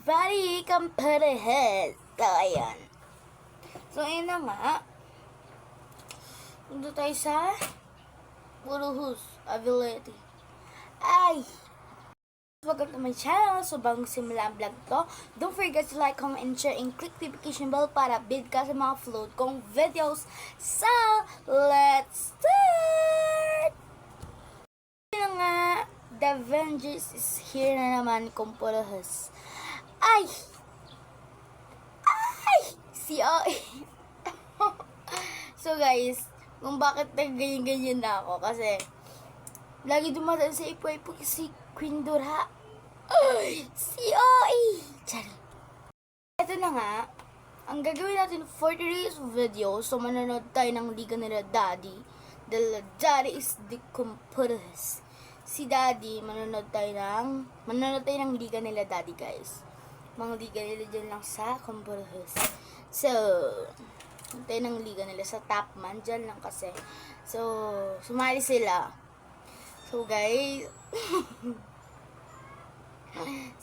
everybody, kamparehes. So, ayan. So, ayan na nga. Dito tayo sa Buruhus ability. Ay! Welcome to my channel. So, bago simula ang vlog to, don't forget to like, comment, and share, and click the notification bell para update ka sa mga upload kong videos. So, let's start! Ayan nga. The Avengers is here na naman, kumpulahas. Ay! Ay! Si OA. So guys, kung bakit nag-ganyan-ganyan na ako, kasi lagi dumadaan sa ipo-ipo si Queen Dora. Ay! Si OA! Chari. Ito na nga, ang gagawin natin for today's video, so manonood tayo ng liga nila Daddy. The Daddy is the kumpulahas. Si Daddy, manonood tayo ng liga nila Daddy, guys. Mga liga nila dyan lang sa Kumburhus. So, tayo ng liga nila sa Topman, dyan lang kasi. So, sumali sila. So, guys,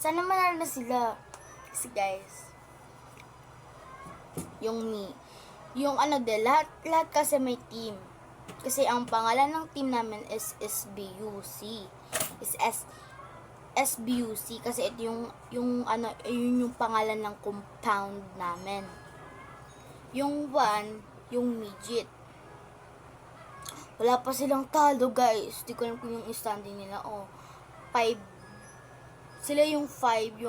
sana manalo na sila. Kasi, guys, yung lahat kasi may team. Kasi ang pangalan ng team namin is SBUC. SBUC kasi ito yung pangalan ng compound namin. Yung one, yung midget. Wala pa silang talo, guys. Di ko alam kung yung standing nila. 5. Sila yung 5,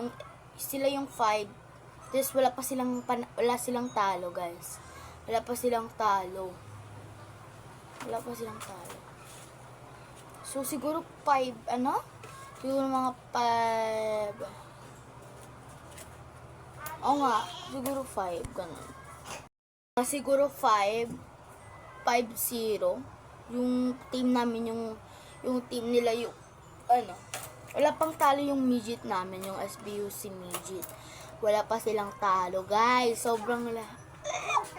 sila yung 5. Tapos wala silang talo, guys. Wala pa silang talo. So, siguro 5, siguro mga 5. Oo nga, siguro 5, ganun. Siguro 5-0. Yung team namin, yung team nila, wala pang talo yung midget namin, yung SBUC midget. Wala pa silang talo, guys. Sobrang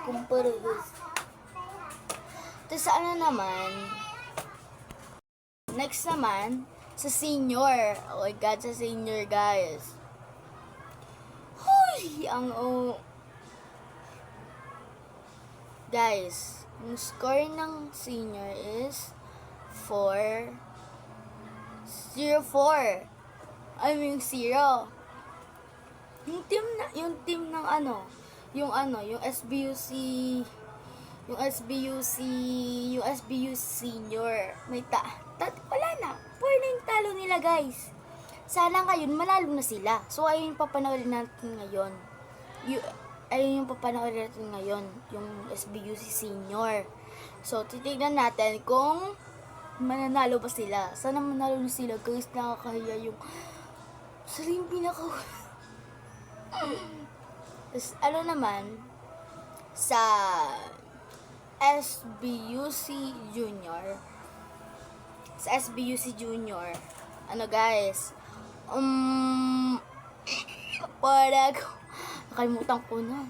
kumpulahas. Tapos next naman, sa senior. Oh my God, sa senior, guys. Huy! Guys, yung score ng senior is 4-0-4. I mean, 0. Yung team ng yung SBUC, yung SBU senior. Wala na. 4 na yung talo nila, guys. Sana ngayon, manalo na sila. So, ayun yung papanoorin natin ngayon. Yung SBUC senior. So, titignan natin kung mananalo ba sila. Sana manalo na sila, guys. Nakakahiya yung sila yung Tapos, naman, sa SBUC Junior. Sa SBUC Junior, guys, nakalimutan ko na.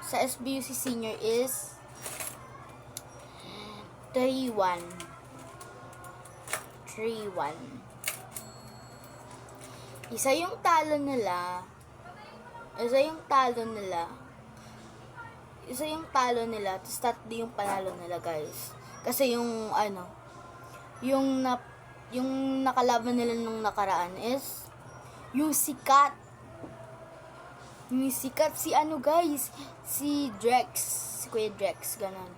Sa SBUC Senior is 3-1. Isa yung talo nila. Tapos tatlo yung panalo nila, guys. Kasi yung nakalaban nila nung nakaraan is yung sikat. Si guys, si Drex, si Kuya Drex, ganun.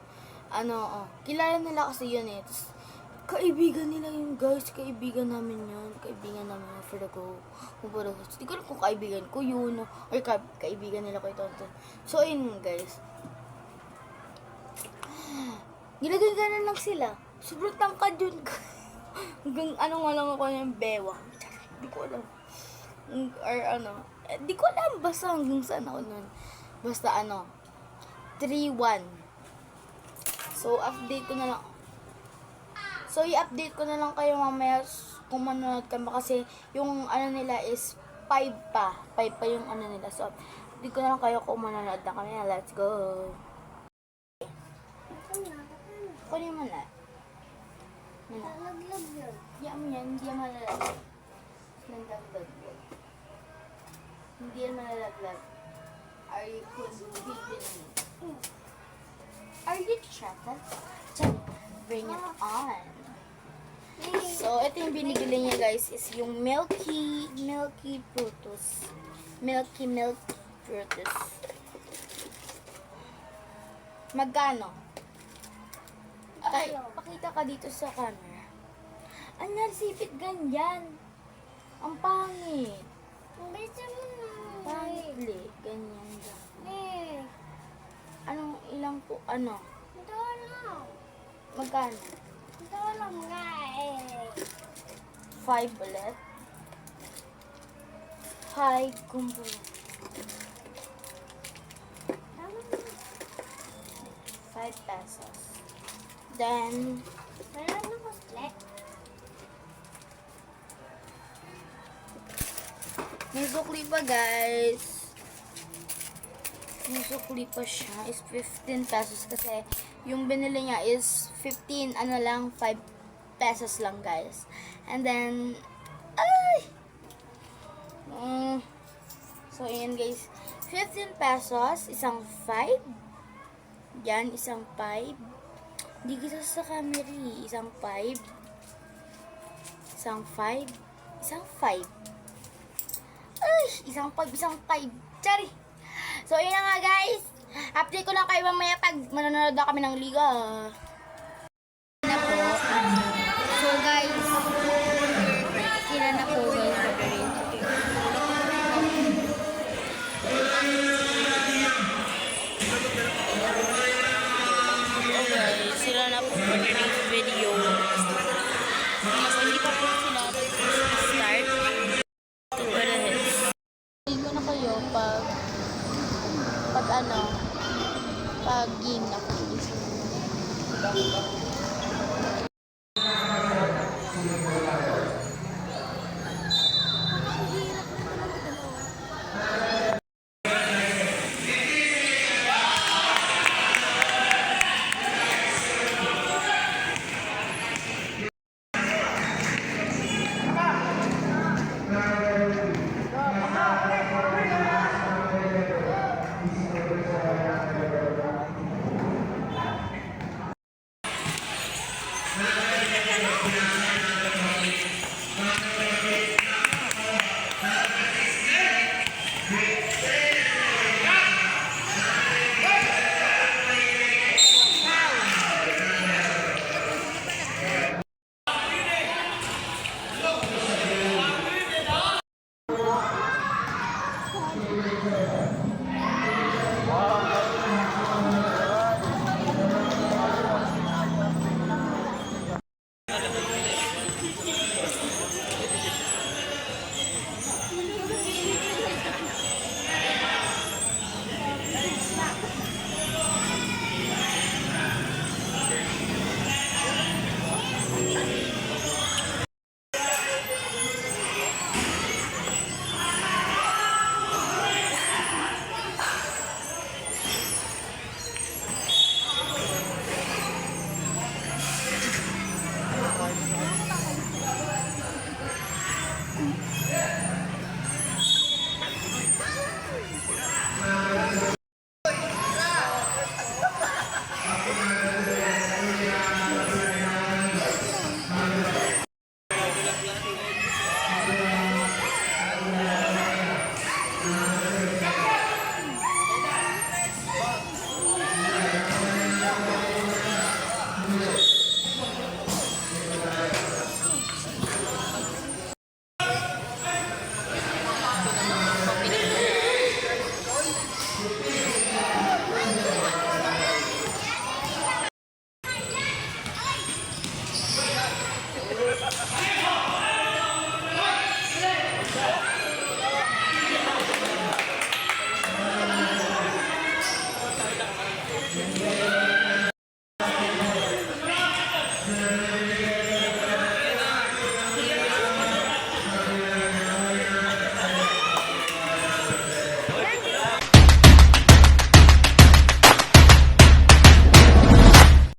Kilala nila kasi yun eh. Tapos, kaibigan nila yung guys, kaibigan namin for the go. Hindi ko alam kung kaibigan ko yun, or kaibigan nila ko ito. So, ayun guys. Gilagay lang sila. Sobrang tangkad yun. Hanggang lang ako yung bewang. Hindi ko alam. Di ko alam basta hanggang saan ako nun. Basta 3-1. So, update ko na lang. So, i-update ko na lang kayo mamaya kung manonood ka ba. Kasi, yung nila is 5 pa. 5 pa yung nila. So, update ko na lang kayo kung manonood na kami. Let's go. Kunin mo na. Nalaglag yun. Yan, hindi yan malalaglag. Nandagdag yun. hindi yan malalaglag. Are you convinced? Are you threatened? Bring it on. So, ito yung binigili niya guys is yung Milky Frutos. Milky Frutos. Magkano? Ay, pakita ka dito sa camera. Ang narsipit ganyan. Ang pangit. Pangit li. Ganyan lang. Anong ilang po? Ano? Magkano? 5 ulit. 5 kumpo. 5 pesos. Then, may sukli pa guys. May sukli pa siya. Is 15 pesos kasi yung binili niya is 15, ano lang, 5 pesos lang guys. And then, so ayan guys, 15 pesos, isang 5. Yan, isang 5. Hindi kita sa camera, isang 5. Isang 5. Isang 5. Isang 5, isang 5. Sorry. So, yun na nga guys. Update ko lang kayo mamaya pag manonood na kami ng liga. Na po. So guys, sila na po guys. Okay, sila na po sa video. So, hindi pa po sila start. Hindi ko na kayo pag game na po.